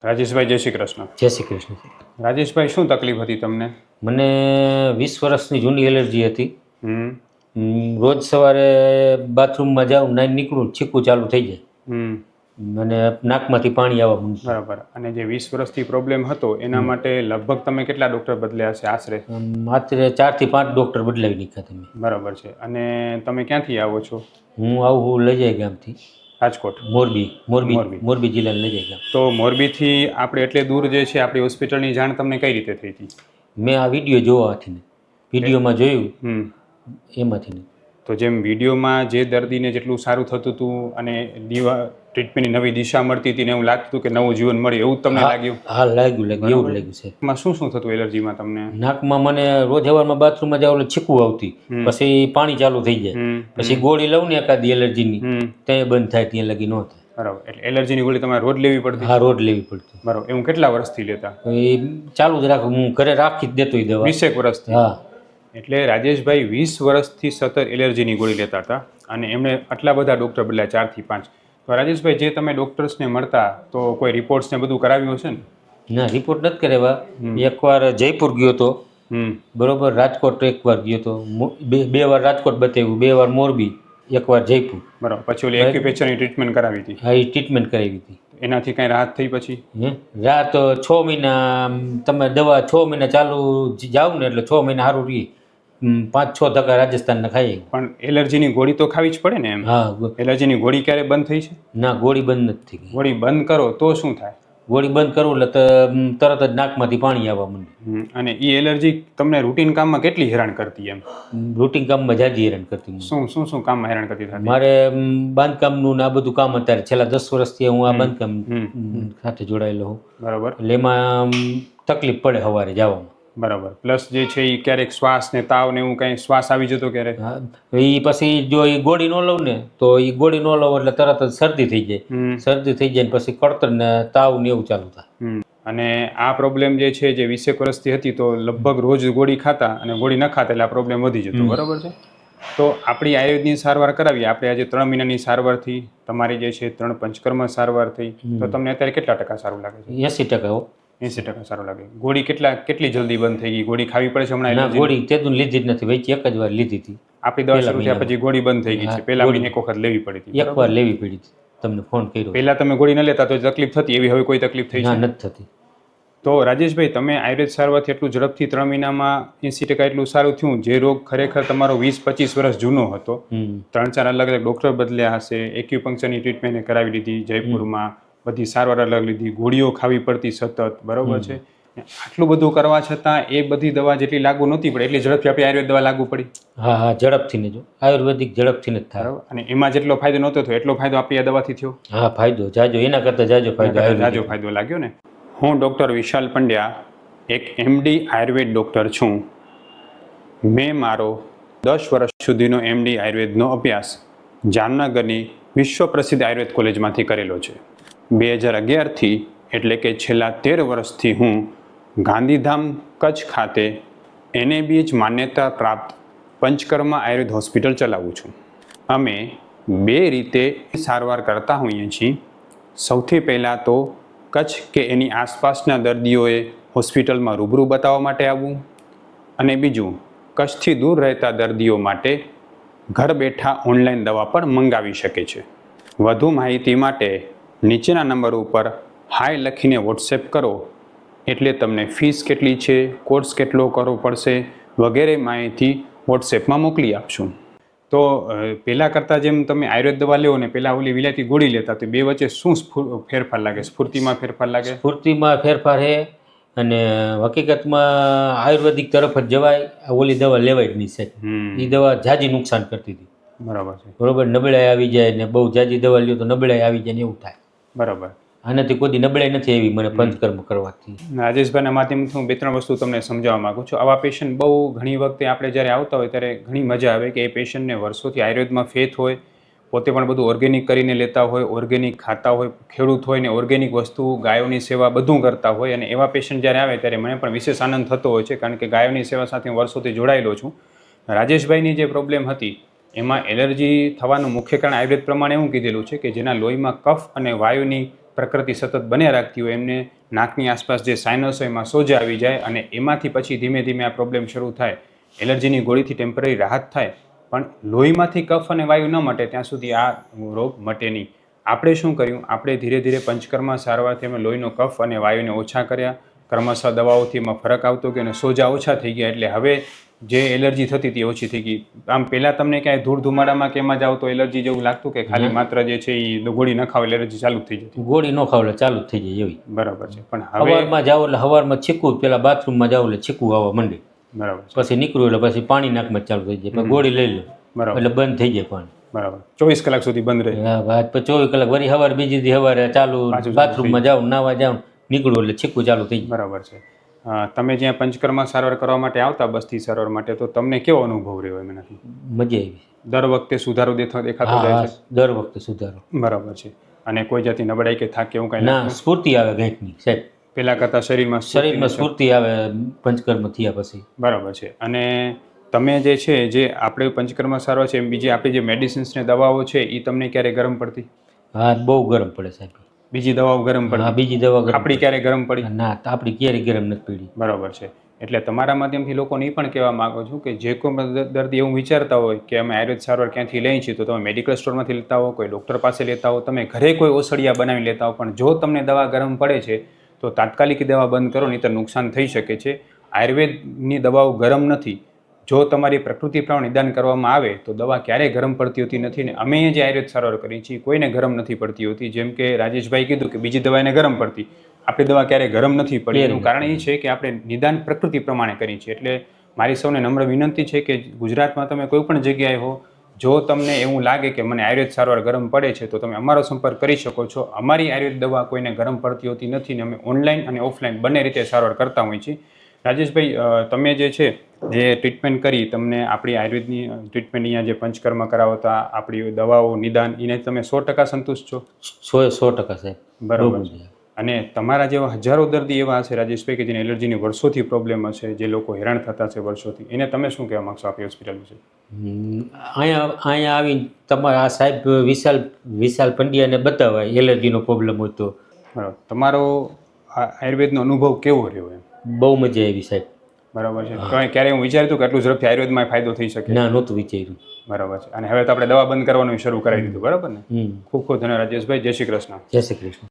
રાજેશભાઈ જય શ્રી કૃષ્ણ. જય શ્રી કૃષ્ણ. રાજેશભાઈ શું તકલીફ હતી તમને? મને 20 વર્ષની જૂની એલર્જી હતી. હમ રોજ સવારે બાથરૂમમાં જાઉં, નાઈ નીકળું, છીકું ચાલુ થઈ જાય હમ અને નાકમાંથી પાણી આવવા માંડે. બરાબર. અને જે 20 વર્ષથી પ્રોબ્લેમ હતો એના માટે લગભગ તમે કેટલા ડૉક્ટર બદલ્યા હશે આશરે? માત્ર 4 થી 5 ડૉક્ટર બદલાવી નાખ્યા તમે. બરાબર છે. અને તમે ક્યાંથી આવો છો? હું આવું લઈ જાય ગામથી, રાજકોટ? મોરબી. મોરબી. મોરબી જિલ્લાને લઈ જાય ગામ. તો મોરબીથી આપણે એટલે દૂર જે છે આપણી હોસ્પિટલની જાણ તમને કઈ રીતે થઈ હતી? મેં આ વિડીયો જોવાથી ને વિડીયોમાં જોયું હમ એમાંથી ને. તો જેમ વિડીયોમાં જે દર્દીને જેટલું સારું થતું હતું અને ટ્રીટમેન્ટની નવી દિશા મળતી હતી ને એવું લાગતું હતું કે નવું જીવન મળ્યું, એવું તમને લાગ્યું? હા, લાગ્યું એવું લાગ્યું છે. એમાં શું શું થતું એલર્જીમાં તમને? નાકમાં મને રોજ સવારમાં બાથરૂમમાં જાવ એટલે છીકું આવતી, પછી પાણી ચાલુ થઈ જાય, પછી ગોળી લઉં ને એકાદી એલર્જીની ત્યાં બંધ થાય, ત્યાં લગી ન થાય. બરાબર. એટલે એલર્જીની ગોળી તમારે રોજ લેવી પડતી? હા, રોજ લેવી પડતી. બરાબર. એવું કેટલા વર્ષથી લેતા? એ ચાલુ જ રાખું, હું ઘરે રાખી જ દેતો એ દવા. 20 વર્ષથી? હા. એટલે રાજેશભાઈ 20 વર્ષથી સતત એલર્જીની ગોળી લેતા હતા અને એમણે આટલા બધા ડૉક્ટર બદલ્યા, 4 થી 5. તો રાજેશભાઈ, જે તમે ડૉક્ટર્સને મળતા તો કોઈ રિપોર્ટ્સને બધું કરાવ્યું હશે ને? ના, રિપોર્ટ નથી કરાવ્યા. એકવાર જયપુર ગયો હતો, બરોબર. રાજકોટ એકવાર ગયો હતો, બે વાર રાજકોટ બતાવ્યું, 2 વાર મોરબી, એકવાર જયપુર. બરાબર. પછી ઓલી એક્યુપેક્ચરની ટ્રીટમેન્ટ કરાવી હતી? હા, એ ટ્રીટમેન્ટ કરાવી હતી. એનાથી કંઈ રાહત થઈ પછી? રાત 6 મહિના તમે દવા 6 મહિના ચાલુ જાવ ને એટલે 6 મહિના સારું રહી. 5-6 ધક્કા રાજસ્થાનના ખાઈ. પણ એલર્જીની ગોળી તો ખાવી જ પડે ને એમ? હા. એલર્જીની ગોળી ક્યારે બંધ થઈ છે? ના, ગોળી બંધ નથી થઈ. ગોળી બંધ કરો તો શું થાય? ગોળી બંધ કરું એટલે તરત જ નાકમાંથી પાણી આવવા માંડે. અને એ એલર્જી તમને રૂટીન કામમાં કેટલી હેરાન કરતી એમ? રૂટીન કામમાં જાજી હેરાન કરતી. શું કામમાં હેરાન કરતી હતી? મારે બાંધકામનું ને આ બધું કામ અત્યારે છેલ્લા 10 વર્ષથી હું આ બાંધકામ સાથે જોડાયેલો હું. બરાબર. એટલે એમાં તકલીફ પડે સવારે જવામાં. બરાબર. પ્લસ જે છે એ ક્યારેક શ્વાસ ને તાવ ને એવું કંઈ શ્વાસ આવી જતો ક્યારે? એ પછી જો એ ગોળી ન લઉં ને તો એ ગોળી ન લઉં એટલે તરત જ શરદી થઈ જાય. શરદી થઈ જાય ને પછી કળતર ને તાવ ને એવું ચાલુ થાય. અને આ પ્રોબ્લેમ જે છે જે 20 વર્ષથી હતી તો લગભગ રોજ ગોળી ખાતા અને ગોળી ન ખાતા એટલે આ પ્રોબ્લેમ વધી જતો. બરાબર છે. તો આપણી આયુર્વેદની સારવાર કરાવી, આપણે આજે 3 મહિનાની સારવારથી તમારી જે છે 3 પંચકર્મ સારવાર થઈ, તો તમને અત્યારે કેટલા ટકા સારું લાગે છે? 80%. 80% સારું લાગે. ગોળી કેટલી જલ્દી બંધ થઈ ગઈ? ગોળી ખાવી પડે છે હમણાં? ના, ગોળી તેદું લીધી જ નથી, વચ્ચે એક જ વાર લીધી હતી. આપણી દવા શરૂ થયા પછી ગોળી બંધ થઈ ગઈ છે? પહેલા મહિને એક વખત લેવી પડી હતી? એક વાર લેવી પડી હતી. તમને ફોન કર્યો. પહેલા તમે ગોળી ન લેતા તો તકલીફ થતી, એવી હવે કોઈ તકલીફ થઈ છે? ના, નથી થતી. તો રાજેશભાઈ, તમે આયુર્વેદ સારવારથી એટલું ઝડપથી 3 મહિનામાં 80% એટલું સારું થયું, જે રોગ ખરેખર તમારો 20-25 વર્ષ જૂનો હતો, 3-4 અલગ અલગ ડૉક્ટર બદલ્યા હશે, એક્યુપંક્ચરની ટ્રીટમેન્ટ કરાવી લીધી જયપુરમાં, બધી સારવાર અલગ લીધી, ગોળીઓ ખાવી પડતી સતત, બરાબર છે. આટલું બધું કરવા છતાં એ બધી દવા જેટલી લાગુ નહોતી પડે એટલી ઝડપથી આપણી આયુર્વેદ દવા લાગુ પડી? હા હા, ઝડપથી ને જો આયુર્વેદિક ઝડપથી જ થાય. બરાબર. અને એમાં જેટલો ફાયદો નહોતો થયો એટલો ફાયદો આપણી આ દવાથી થયો? હા, ફાયદો જાજો, એના કરતાં જાજો ફાયદો લાગ્યો ને. હું ડૉક્ટર વિશાલ પંડ્યા, એક MD આયુર્વેદ ડૉક્ટર છું. મેં મારો 10 વર્ષ સુધીનો MD આયુર્વેદનો અભ્યાસ જામનગરની વિશ્વ પ્રસિદ્ધ આયુર્વેદ કોલેજમાંથી કરેલો છે. 2011થી એટલે કે છેલ્લા 13 વર્ષથી હું ગાંધીધામ કચ્છ ખાતે NABH માન્યતા પ્રાપ્ત પંચકર્મ આયુર્વેદ હોસ્પિટલ ચલાવું છું. અમે 2 રીતે સારવાર કરતા હોઈએ છીએ. સૌથી પહેલાં તો કચ્છ કે એની આસપાસના દર્દીઓએ હોસ્પિટલમાં રૂબરૂ બતાવવા માટે આવવું, અને બીજું કચ્છથી દૂર રહેતા દર્દીઓ માટે ઘર બેઠા ઓનલાઈન દવા પણ મંગાવી શકે છે. વધુ માહિતી માટે નીચેના નંબર ઉપર હાય લખીને વોટ્સએપ કરો એટલે તમને ફીસ કેટલી છે, કોર્સ કેટલો કરવો પડશે વગેરે માહિતી વોટ્સએપમાં મોકલી આપશું. તો પહેલાં કરતાં જેમ તમે આયુર્વેદ દવા લેવો ને પહેલાં ઓલી વિલાયતી ગોળી લેતા, તો બે વચ્ચે શું ફેરફાર લાગે? સ્ફૂર્તિમાં ફેરફાર લાગે? સ્ફૂર્તિમાં ફેરફાર છે, અને હકીકતમાં આયુર્વેદિક તરફ જ જવાય. ઓલી દવા લેવાય જ નહીં સાહેબ. એ દવા જાજી નુકસાન કરતી હતી. બરાબર છે. બરોબર. નબળાઈ આવી જાય ને બહુ જાજી દવા લ્યો તો નબળાઈ આવી જાય ને એવું થાય. બરાબર. આનાથી કોઈ નબળાઈ નથી એવી મને પંચકર્મ કરવાથી. રાજેશભાઈના માધ્યમથી હું 2-3 વસ્તુ તમને સમજાવવા માગું છું. આવા પેશન્ટ બહુ ઘણી વખતે આપણે જ્યારે આવતા હોય ત્યારે ઘણી મજા આવે કે એ પેશન્ટને વર્ષોથી આયુર્વેદમાં ફેથ હોય, પોતે પણ બધું ઓર્ગેનિક કરીને લેતા હોય, ઓર્ગેનિક ખાતા હોય, ખેડૂત હોય ને ઓર્ગેનિક વસ્તુ, ગાયોની સેવા બધું કરતા હોય, અને એવા પેશન્ટ જ્યારે આવે ત્યારે મને પણ વિશેષ આનંદ થતો હોય છે, કારણ કે ગાયોની સેવા સાથે હું વર્ષોથી જોડાયેલો છું. રાજેશભાઈની જે પ્રોબ્લેમ હતી એમાં એલર્જી થવાનું મુખ્ય કારણ આયુર્વેદ પ્રમાણે એવું કીધેલું છે કે જેના લોહીમાં કફ અને વાયુની પ્રકૃતિ સતત બન્યા રાખતી હોય એમને નાકની આસપાસ જે સાઇનસ હોય એમાં સોજા આવી જાય અને એમાંથી પછી ધીમે ધીમે આ પ્રોબ્લેમ શરૂ થાય. એલર્જીની ગોળીથી ટેમ્પરરી રાહત થાય પણ લોહીમાંથી કફ અને વાયુ ન મટે ત્યાં સુધી આ રોગ મટે નહીં. આપણે શું કર્યું? આપણે ધીરે ધીરે પંચકર્મ સારવારથી અમે લોહીનો કફ અને વાયુને ઓછા કર્યા. ક્રમશઃ દવાઓથી એમાં ફરક આવતો ગયો અને સોજા ઓછા થઈ ગયા. એટલે હવે જે એલર્જી થતી હતી ઓછી થઈ ગઈ. આમ પહેલાં તમને ક્યાંય ધૂળ ધુમાડામાં કે એમાં જ આવતો એલર્જી જેવું લાગતું કે ખાલી માત્ર જે છે એ ગોળી ન ખાવ એલર્જી ચાલુ થઈ જતી? ગોળી ન ખાવ એટલે ચાલુ જ થઈ જાય એવી. બરાબર છે. પણ હવે સવારમાં જાવ એટલે સવારમાં છીકવું, પેલા બાથરૂમમાં જાવ એટલે છીકવું આવવા માંડે. બરાબર છે. પછી નીકળ્યું એટલે પછી પાણી નાકમાં ચાલુ થઈ જાય. પછી ગોળી લઈ લો બરાબર એટલે બંધ થઈ જાય પાણી. બરાબર 24 કલાક સુધી બંધ રહે. હા, પછી 24 કલાક વળી સવારે બીજી દી સવારે ચાલુ, બાથરૂમમાં જાવ નાવા જાવ નીકળું એટલે છીકવું ચાલુ થઈ જાય. બરાબર છે. તમે જ્યાં પંચકર્મ સારવાર કરવા માટે આવતા બસ્તી સારવાર માટે તો તમને કેવો અનુભવ રહ્યો એનાથી? મજા આવી. દર વખતે સુધારો દેખાતો જાય હા, છે? દર વખતે સુધારો. બરાબર છે. અને કોઈ જાતની નબળાઈ કે થાક કે એવું કાંઈ ના, સ્ફૂર્તિ આવે ગાંઠની સાહેબ. પેલા કરતાં શરીરમાં સ્ફૂર્તિ આવે પંચકર્મ થયા પછી. બરાબર છે. અને તમે જે છે જે આપણે પંચકર્મ સારવાર છે એમ બીજી આપણી જે મેડિસિન્સ ને દવાઓ છે એ તમને ક્યારે ગરમ પડતી? હા, બહુ ગરમ પડે સાહેબ. બીજી દવાઓ ગરમ હા, પડતી? બીજી દવા ગરમ આપણી ક્યારે ગરમ પડી? ના, આપણી ક્યારે ગરમ નથી પડી. બરાબર છે. એટલે તમારા માધ્યમથી લોકોને એ પણ કહેવા માંગુ છું કે જે કોઈ દર્દી એવું વિચારતા હોય કે અમે આયુર્વેદ સારવાર ક્યાંથી લઈએ છીએ તો તમે મેડિકલ સ્ટોરમાંથી લેતા હો, કોઈ ડૉક્ટર પાસે લેતા હો, તમે ઘરે કોઈ ઓસડિયા બનાવી લેતા હો, પણ જો તમને દવા ગરમ પડે છે તો તાત્કાલિક દવા બંધ કરો, નહીં તો નુકસાન થઈ શકે છે. આયુર્વેદની દવાઓ ગરમ નથી. જો તમારી પ્રકૃતિ પ્રમાણે નિદાન કરવામાં આવે તો દવા ક્યારેય ગરમ પડતી હોતી નથી. ને અમે જે આયુર્વેદ સારવાર કરીએ છીએ કોઈને ગરમ નથી પડતી હોતી. જેમ કે રાજેશભાઈ કીધું કે બીજી દવા એને ગરમ પડતી, આપણી દવા ક્યારેય ગરમ નથી પડી. એનું કારણ એ છે કે આપણે નિદાન પ્રકૃતિ પ્રમાણે કરીએ છીએ. એટલે મારી સૌને નમ્ર વિનંતી છે કે ગુજરાતમાં તમે કોઈ પણ જગ્યાએ હો, જો તમને એવું લાગે કે મને આયુર્વેદ સારવાર ગરમ પડે છે તો તમે અમારો સંપર્ક કરી શકો છો. અમારી આયુર્વેદ દવા કોઈને ગરમ પડતી હોતી નથી ને અમે ઓનલાઈન અને ઓફલાઈન બંને રીતે સારવાર કરતા હોઈએ છીએ. રાજેશભાઈ, તમે જે છે જે ટ્રીટમેન્ટ કરી, તમને આપણી આયુર્વેદની ટ્રીટમેન્ટ અહીંયા જે પંચકર્મ કરાવતા આપણી દવાઓ નિદાન એને તમે 100% સંતુષ્ટ છો? 100% સાહેબ. બરાબર છે. અને તમારા જેવા હજારો દર્દી એવા હશે રાજેશભાઈ કે જેને એલર્જીની વર્ષોથી પ્રોબ્લેમ હશે, જે લોકો હેરાન થતા છે વર્ષોથી, એને તમે શું કહેવા માગશો આપણી હોસ્પિટલ વિશે? અહીંયા આવીને તમારા આ સાહેબ વિશાલ પંડ્યાને બતાવાય એલર્જીનો પ્રોબ્લેમ હોય તો. બરાબર. તમારો આયુર્વેદનો અનુભવ કેવો રહ્યો? એમ બહુ મજા આવી સાહેબ. બરાબર છે. ક્યારે હું વિચાર્યું કે આટલું ઝડપથી આયુર્વેદમાં ફાયદો થઈ શકે? ના, નહોતું વિચાર્યું. બરાબર છે. અને હવે તો આપણે દવા બંધ કરવાનું શરૂ કરાવી દીધું, બરાબર ને? ખૂબ ખૂબ ધન્યવાદ રાજેશભાઈ. જય શ્રી કૃષ્ણ. જય શ્રી કૃષ્ણ.